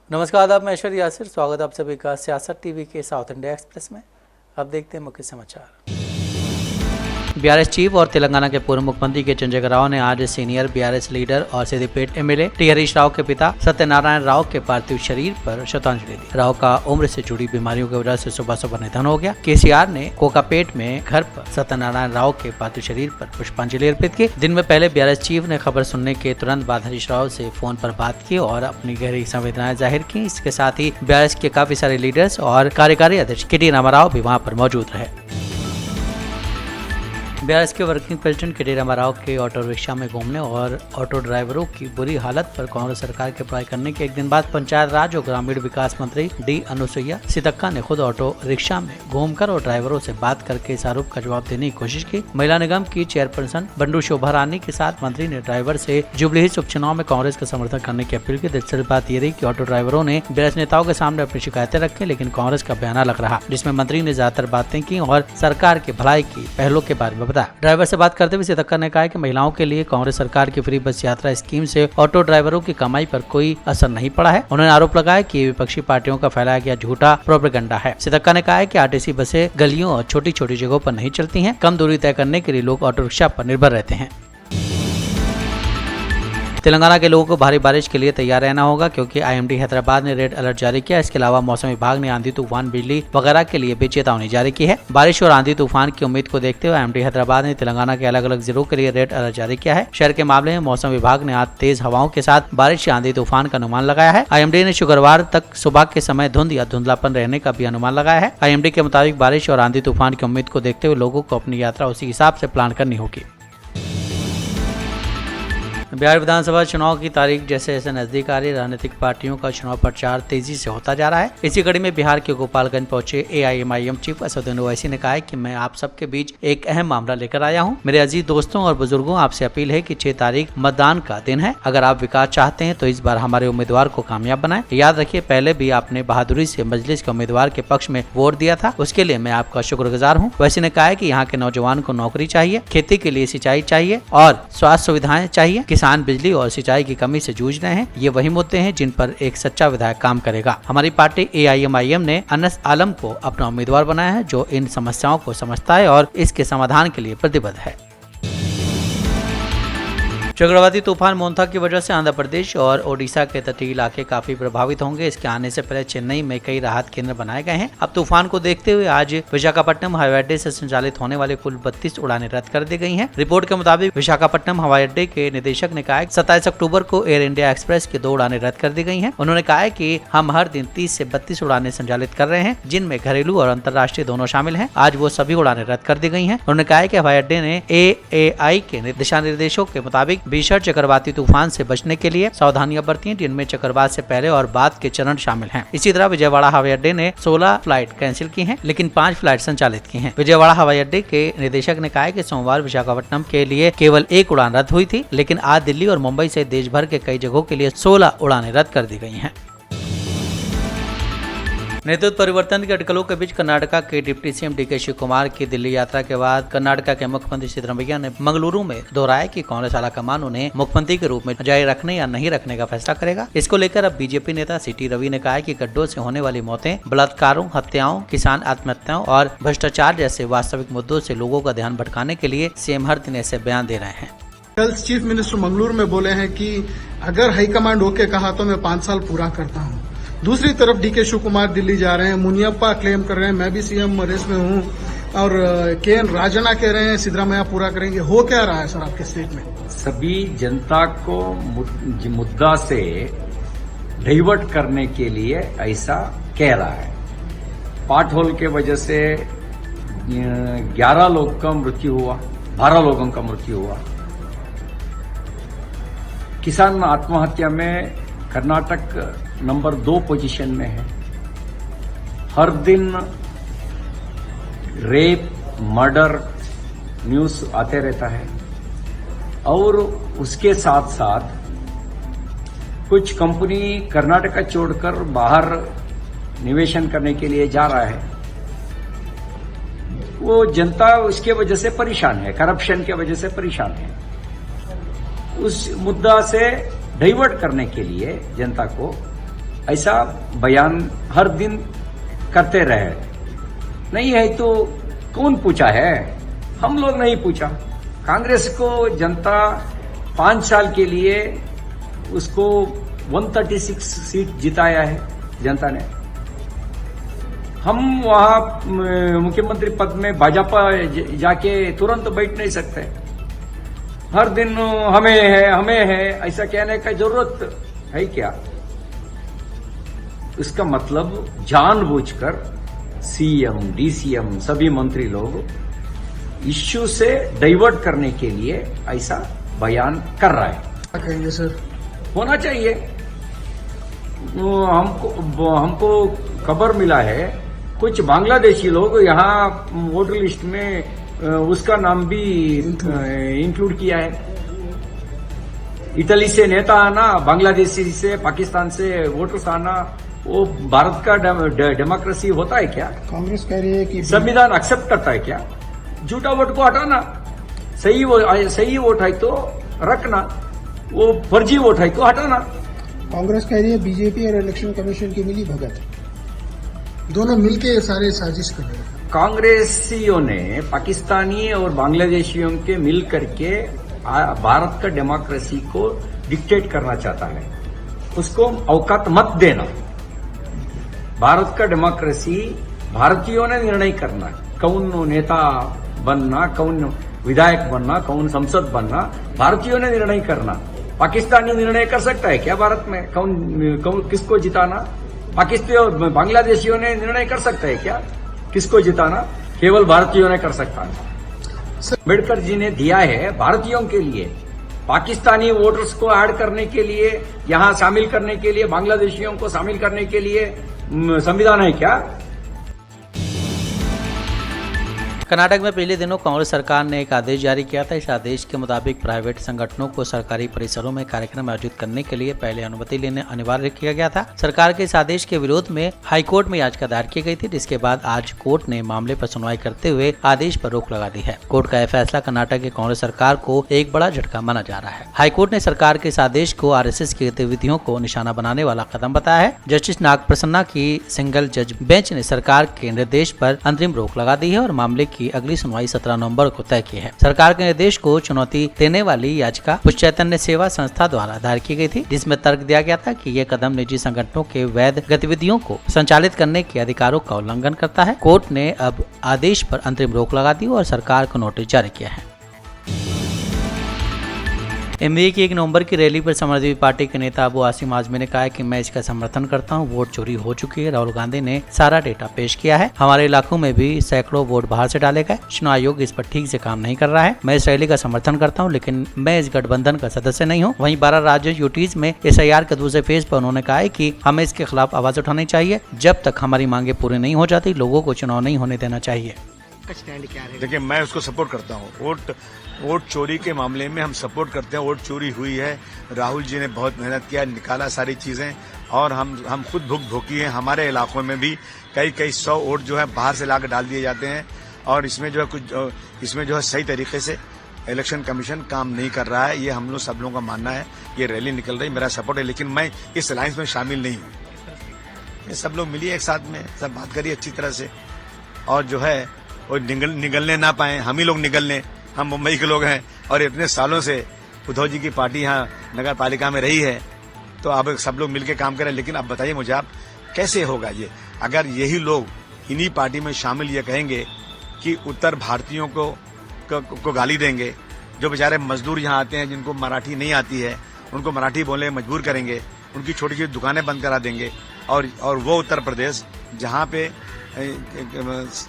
नमस्कार आदाब, मैं ऐश्वर्य यासिर। स्वागत आप सभी का सियासत टीवी के साउथ इंडिया एक्सप्रेस में। अब देखते हैं मुख्य समाचार। बीआरएस चीफ और तेलंगाना के पूर्व मुख्यमंत्री के चंद्रशेखर राव ने आज सीनियर बीआरएस लीडर और सिद्दीपेट एमएलए टी हरीश राव के पिता सत्यनारायण राव के पार्थिव शरीर पर श्रद्धांजलि दी। राव का उम्र से जुड़ी बीमारियों की वजह से सुबह सुबह निधन हो गया। केसीआर ने कोकापेट में घर पर सत्यनारायण राव के पार्थिव शरीर पर पुष्पांजलि अर्पित की। दिन में पहले बीआरएस चीफ ने खबर सुनने के तुरंत बाद हरीश राव से फोन पर बात की और अपनी गहरी संवेदनाएं जाहिर की। इसके साथ ही बीआरएस के काफी सारे लीडर्स और कार्यकारी अध्यक्ष के.टी. रामाराव भी वहां पर मौजूद रहे। बीआरएस के वर्किंग प्रेसिडेंट के.टी. रामाराव के ऑटो रिक्शा में घूमने और ऑटो ड्राइवरों की बुरी हालत पर कांग्रेस सरकार के बुराई करने के एक दिन बाद पंचायत राज और ग्रामीण विकास मंत्री डी अनुसुईया सीतक्का ने खुद ऑटो रिक्शा में घूमकर और ड्राइवरों से बात करके इस आरोप का जवाब देने की कोशिश की। महिला निगम की चेयरपर्सन बंडू शोभा रानी के साथ मंत्री ने ड्राइवर से जुबली हिल्स उपचुनाव में कांग्रेस का समर्थन करने की अपील की। दिलचस्प बात यह रही कि ऑटो ड्राइवरों ने बीआरएस नेताओं के सामने अपनी शिकायतें रखी, लेकिन कांग्रेस का बयान अलग रहा, जिसमें मंत्री ने ज्यादातर बातें की और सरकार की भलाई की पहलों के बारे में बताया। ड्राइवर से बात करते हुए सीतक्का ने कहा कि महिलाओं के लिए कांग्रेस सरकार की फ्री बस यात्रा स्कीम से ऑटो ड्राइवरों की कमाई पर कोई असर नहीं पड़ा है। उन्होंने आरोप लगाया कि विपक्षी पार्टियों का फैलाया गया झूठा प्रोपेगेंडा है। सीतक्का ने कहा है कि आरटीसी बसें गलियों और छोटी छोटी जगहों पर नहीं चलती हैं। कम दूरी तय करने के लिए लोग ऑटो रिक्शा पर निर्भर रहते हैं। तेलंगाना के लोगों को भारी बारिश के लिए तैयार रहना होगा, क्योंकि आईएमडी हैदराबाद ने रेड अलर्ट जारी किया। इसके अलावा मौसम विभाग ने आंधी तूफान, बिजली वगैरह के लिए भी चेतावनी जारी की है। बारिश और आंधी तूफान की उम्मीद को देखते हुए आईएमडी हैदराबाद ने तेलंगाना के अलग अलग जिलों के लिए रेड अलर्ट जारी किया है। शहर के मामले में मौसम विभाग ने आज तेज हवाओं के साथ बारिश या आंधी तूफान का अनुमान लगाया है। आईएमडी ने शुक्रवार तक सुबह के समय धुंध या धुंधलापन रहने का भी अनुमान लगाया है। आईएमडी के मुताबिक बारिश और आंधी तूफान की उम्मीद को देखते हुए लोगों को अपनी यात्रा उसी हिसाब से प्लान करनी होगी। बिहार विधानसभा चुनाव की तारीख जैसे जैसे नजदीक आ रही, राजनीतिक पार्टियों का चुनाव प्रचार तेजी से होता जा रहा है। इसी कड़ी में बिहार के गोपालगंज पहुंचे एआईएमआईएम चीफ असदुद्दीन ओवैसी ने कहा है कि मैं आप सबके बीच एक अहम मामला लेकर आया हूं। मेरे अजीज दोस्तों और बुजुर्गों, आपसे अपील है कि 6 तारीख मतदान का दिन है। अगर आप विकास चाहते हैं तो इस बार हमारे उम्मीदवार को कामयाब बनाएं। याद रखिए, पहले भी आपने बहादुरी से मजलिस के उम्मीदवार के पक्ष में वोट दिया था, उसके लिए मैं आपका शुक्रगुजार हूँ। ओवैसी ने कहा है कि यहाँ के नौजवान को नौकरी चाहिए, खेती के लिए सिंचाई चाहिए और स्वास्थ्य सुविधाएं चाहिए। किसान बिजली और सिंचाई की कमी से जूझ रहे हैं। ये वही मुद्दे हैं जिन पर एक सच्चा विधायक काम करेगा। हमारी पार्टी एआईएमआईएम ने अनस आलम को अपना उम्मीदवार बनाया है, जो इन समस्याओं को समझता है और इसके समाधान के लिए प्रतिबद्ध है। चक्रवाती तूफान मोन्था की वजह से आंध्र प्रदेश और ओडिशा के तटीय इलाके काफी प्रभावित होंगे। इसके आने से पहले चेन्नई में कई राहत केंद्र बनाए गए हैं। अब तूफान को देखते हुए आज विशाखापट्टनम हवाई अड्डे से संचालित होने वाले कुल 32 उड़ानें रद्द कर दी गई हैं। रिपोर्ट के मुताबिक विशाखापट्टनम हवाई अड्डे के निदेशक ने कहा 27 अक्टूबर को एयर इंडिया एक्सप्रेस की 2 उड़ानें रद्द कर दी गई हैं। उन्होंने कहा है कि हम हर दिन 30 से 32 उड़ानें संचालित कर रहे हैं, जिनमें घरेलू और अंतर्राष्ट्रीय दोनों शामिल हैं। आज वो सभी उड़ानें रद्द कर दी गई हैं। उन्होंने कहा है कि हवाई अड्डे ने एएआई के दिशा निर्देशों के मुताबिक भीषण चक्रवाती तूफान से बचने के लिए सावधानियां बरती, जिनमें चक्रवात से पहले और बाद के चरण शामिल हैं। इसी तरह विजयवाड़ा हवाई अड्डे ने 16 फ्लाइट कैंसिल की हैं, लेकिन 5 फ्लाइट संचालित की हैं। विजयवाड़ा हवाई अड्डे के निदेशक ने कहा कि सोमवार विशाखापट्टनम के लिए केवल 1 उड़ान रद्द हुई थी, लेकिन आज दिल्ली और मुंबई से देश भर के कई जगहों के लिए 16 उड़ानें रद्द कर दी गई हैं। नेतृत्व परिवर्तन की अटकलों के बीच कर्नाटका के deputy CM DK Shivakumar की दिल्ली यात्रा के बाद कर्नाटका के मुख्यमंत्री सिद्धरामैया ने मंगलुरु में दोहराया कि कांग्रेस आलाकमान उन्हें मुख्यमंत्री के रूप में जारी रखने या नहीं रखने का फैसला करेगा। इसको लेकर अब बीजेपी नेता सीटी रवि ने कहा है कि गड्ढों से होने वाली मौतें, बलात्कारों, हत्याओं, किसान आत्महत्याओं और भ्रष्टाचार जैसे वास्तविक मुद्दों से लोगों का ध्यान भटकाने के लिए सीएम हर दिन ऐसे बयान दे रहे हैं। कल चीफ मिनिस्टर मंगलुरु में बोले हैं कि अगर हाईकमांड ओके कहा तो मैं 5 साल पूरा करता हूँ। दूसरी तरफ डीके शिव कुमार दिल्ली जा रहे हैं, मुनियप्पा क्लेम कर रहे हैं मैं भी सीएम रेस में हूँ, और केएन राजना कह रहे हैं सिद्धरामैया पूरा करेंगे। हो क्या रहा है सर आपके स्टेट में? सभी जनता को मुद्दा से डाइवर्ट करने के लिए ऐसा कह रहा है। पाट होल के वजह से 11 लोग का मृत्यु हुआ, 12 लोगों का मृत्यु हुआ। किसान आत्महत्या में कर्नाटक नंबर 2 पोजीशन में है। हर दिन रेप, मर्डर न्यूज आते रहता है, और उसके साथ साथ कुछ कंपनी कर्नाटका छोड़कर बाहर निवेशन करने के लिए जा रहा है। वो जनता उसके वजह से परेशान है, करप्शन के वजह से परेशान है। उस मुद्दा से डाइवर्ट करने के लिए जनता को ऐसा बयान हर दिन करते रहे। नहीं है तो कौन पूछा है? हम लोग नहीं पूछा। कांग्रेस को जनता 5 साल के लिए उसको 136 सीट जिताया है जनता ने। हम वहां मुख्यमंत्री पद में भाजपा जाके तुरंत बैठ नहीं सकते। हर दिन हमें है ऐसा कहने का जरूरत है क्या? इसका मतलब जानबूझकर सीएम, डीसीएम, सभी मंत्री लोग इश्यू से डाइवर्ट करने के लिए ऐसा बयान कर रहा है। क्या कहेंगे सर? होना चाहिए। हमको खबर मिला है कुछ बांग्लादेशी लोग यहाँ वोटर लिस्ट में उसका नाम भी इंक्लूड किया है। इटली से नेता आना, बांग्लादेशी से, पाकिस्तान से वोटर्स आना, वो भारत का डेमोक्रेसी होता है क्या? कांग्रेस कह रही है कि संविधान एक्सेप्ट करता है क्या? झूठा वोट को हटाना, सही वोट है तो रखना, वो फर्जी वोट है तो हटाना। कांग्रेस कह रही है बीजेपी और इलेक्शन कमीशन की मिली भगत, दोनों मिलके ये सारे साजिश कर रहे हैं। कांग्रेसियों ने पाकिस्तानी और बांग्लादेशियों के मिल करके भारत का डेमोक्रेसी को डिक्टेट करना चाहता है। उसको औकात मत देना। भारत का डेमोक्रेसी भारतीयों ने निर्णय करना, कौन नेता बनना, कौन विधायक बनना, कौन संसद बनना, भारतीयों ने निर्णय करना। पाकिस्तानी निर्णय कर सकता है क्या भारत में कौन किसको जिताना? पाकिस्तान बांग्लादेशियों ने निर्णय कर सकता है क्या किसको जिताना? केवल भारतीयों ने कर सकता है। अम्बेडकर जी ने दिया है भारतीयों के लिए। पाकिस्तानी वोटर्स को ऐड करने के लिए, यहां शामिल करने के लिए, बांग्लादेशियों को शामिल करने के लिए संविधान है क्या? कर्नाटक में पिछले दिनों कांग्रेस सरकार ने एक आदेश जारी किया था। इस आदेश के मुताबिक प्राइवेट संगठनों को सरकारी परिसरों में कार्यक्रम आयोजित करने के लिए पहले अनुमति लेने अनिवार्य किया गया था। सरकार के इस आदेश के विरोध में हाईकोर्ट में याचिका दायर की गई थी, जिसके बाद आज कोर्ट ने मामले पर सुनवाई करते हुए आदेश पर रोक लगा दी है। कोर्ट का यह फैसला कर्नाटक की कांग्रेस सरकार को एक बड़ा झटका माना जा रहा है। हाईकोर्ट ने सरकार के इस आदेश को आरएसएस की गतिविधियों को निशाना बनाने वाला कदम बताया है। जस्टिस नागप्रसन्ना की सिंगल जज बेंच ने सरकार के निर्देश पर अंतरिम रोक लगा दी है और मामले की अगली सुनवाई 17 नवंबर को तय की है। सरकार के निर्देश को चुनौती देने वाली याचिका पुष्प चैतन्य सेवा संस्था द्वारा दायर की गई थी, जिसमें तर्क दिया गया था कि यह कदम निजी संगठनों के वैध गतिविधियों को संचालित करने के अधिकारों का उल्लंघन करता है। कोर्ट ने अब आदेश पर अंतरिम रोक लगा दी और सरकार को नोटिस जारी किया है। एमवीए की 1 नवंबर की रैली पर समाजवादी पार्टी के नेता अबू आसिम आजमी ने कहा है कि मैं इसका समर्थन करता हूं। वोट चोरी हो चुकी है। राहुल गांधी ने सारा डेटा पेश किया है। हमारे इलाकों में भी सैकड़ों वोट बाहर से डाले गए। चुनाव आयोग इस पर ठीक से काम नहीं कर रहा है। मैं इस रैली का समर्थन करता हूं, लेकिन मैं इस गठबंधन का सदस्य नहीं हूं। वहीं 12 राज्य यूटीज में SIR के दूसरे फेज पर उन्होंने कहा है कि हमें इसके खिलाफ आवाज उठानी चाहिए। जब तक हमारी मांगे पूरी नहीं हो जाती, लोगों को चुनाव नहीं होने देना चाहिए। देखिए, मैं उसको सपोर्ट करता हूँ। वोट चोरी के मामले में हम सपोर्ट करते हैं। वोट चोरी हुई है, राहुल जी ने बहुत मेहनत किया, निकाला सारी चीजें, और हम खुद भुगभोगी हैं। हमारे इलाकों में भी कई 100 वोट जो है बाहर से लाकर डाल दिए जाते हैं, और इसमें जो है सही तरीके से इलेक्शन कमीशन काम नहीं कर रहा है। ये हम लोग सब लोगों का मानना है। ये रैली निकल रही, मेरा सपोर्ट है, लेकिन मैं इस अलायंस में शामिल नहीं हूँ। ये सब लोग मिलिए एक साथ में, सब बात करिए अच्छी तरह से, और जो है वो निगलने ना पाए, हम ही लोग निगल लें। हम मुंबई के लोग हैं और इतने सालों से उद्धव जी की पार्टी यहाँ नगर पालिका में रही है, तो अब सब लोग मिलकर काम करें। लेकिन अब बताइए मुझे, आप कैसे होगा ये? अगर यही लोग इन्हीं पार्टी में शामिल ये कहेंगे कि उत्तर भारतीयों को गाली देंगे, जो बेचारे मजदूर यहाँ आते हैं जिनको मराठी नहीं आती है, उनको मराठी बोलने मजबूर करेंगे, उनकी छोटी छोटी दुकानें बंद करा देंगे, और वो उत्तर प्रदेश जहाँ पे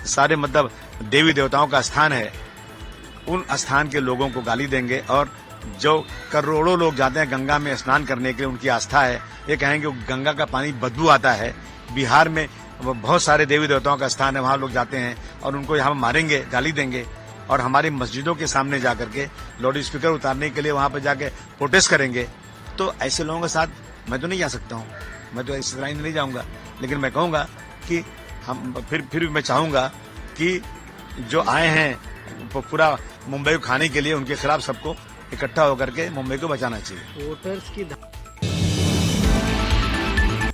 सारे मतलब देवी देवताओं का स्थान है, उन स्थान के लोगों को गाली देंगे। और जो करोड़ों लोग जाते हैं गंगा में स्नान करने के लिए, उनकी आस्था है, ये कहेंगे गंगा का पानी बदबू आता है। बिहार में बहुत सारे देवी देवताओं का स्थान है, वहां लोग जाते हैं और उनको यहाँ मारेंगे, गाली देंगे। और हमारी मस्जिदों के सामने जाकर के लाउड स्पीकर उतारने के लिए वहां पर जाके प्रोटेस्ट करेंगे। तो ऐसे लोगों के साथ मैं तो नहीं जा सकता हूँ, मैं तो इस तरह नहीं जाऊंगा। लेकिन मैं कहूंगा कि हम फिर मैं चाहूंगा कि जो आए हैं पूरा मुंबई को खाने के लिए, उनके खिलाफ सबको इकट्ठा होकर के मुंबई को बचाना चाहिए। वोटर्स की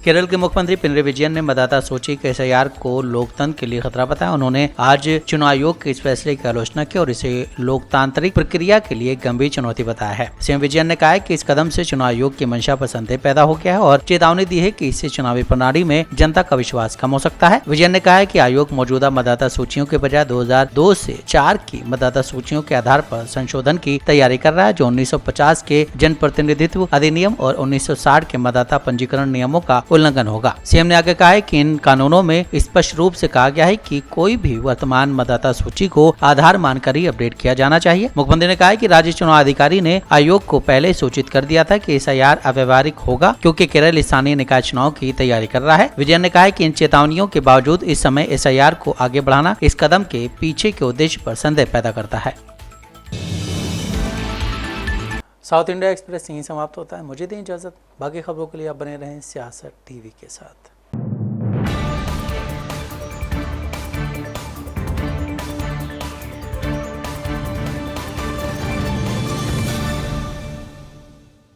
केरल के मुख्यमंत्री पिनराई विजयन ने मतदाता सूची के SIR को लोकतंत्र के लिए खतरा बताया। उन्होंने आज चुनाव आयोग के इस फैसले की आलोचना की और इसे लोकतांत्रिक प्रक्रिया के लिए गंभीर चुनौती बताया है। सीएम विजयन ने कहा है कि इस कदम से चुनाव आयोग की मंशा पर संदेह पैदा हो गया है और चेतावनी दी है कि इससे चुनावी प्रणाली में जनता का विश्वास कम हो सकता है। विजयन ने कहा है कि आयोग मौजूदा मतदाता सूचियों के बजाय 2002 से 4 की मतदाता सूचियों के आधार पर संशोधन की तैयारी कर रहा है, जो 1950 के जनप्रतिनिधित्व अधिनियम और 1960 के मतदाता पंजीकरण नियमों का उल्लंघन होगा। सीएम ने आगे कहा है कि इन कानूनों में स्पष्ट रूप से कहा गया है कि कोई भी वर्तमान मतदाता सूची को आधार मानकर ही अपडेट किया जाना चाहिए। मुख्यमंत्री ने कहा है कि राज्य चुनाव अधिकारी ने आयोग को पहले सूचित कर दिया था कि SIR अव्यवहारिक होगा क्योंकि केरल स्थानीय निकाय चुनाव की तैयारी कर रहा है। विजयन ने कहा है कि इन चेतावनियों के बावजूद इस समय SIR को आगे बढ़ाना इस कदम के पीछे के उद्देश्य पर संदेह पैदा करता है। साउथ इंडिया एक्सप्रेस यहीं समाप्त होता है। मुझे दें इजाजत। बाकी खबरों के लिए आप बने रहें सियासत टीवी के साथ।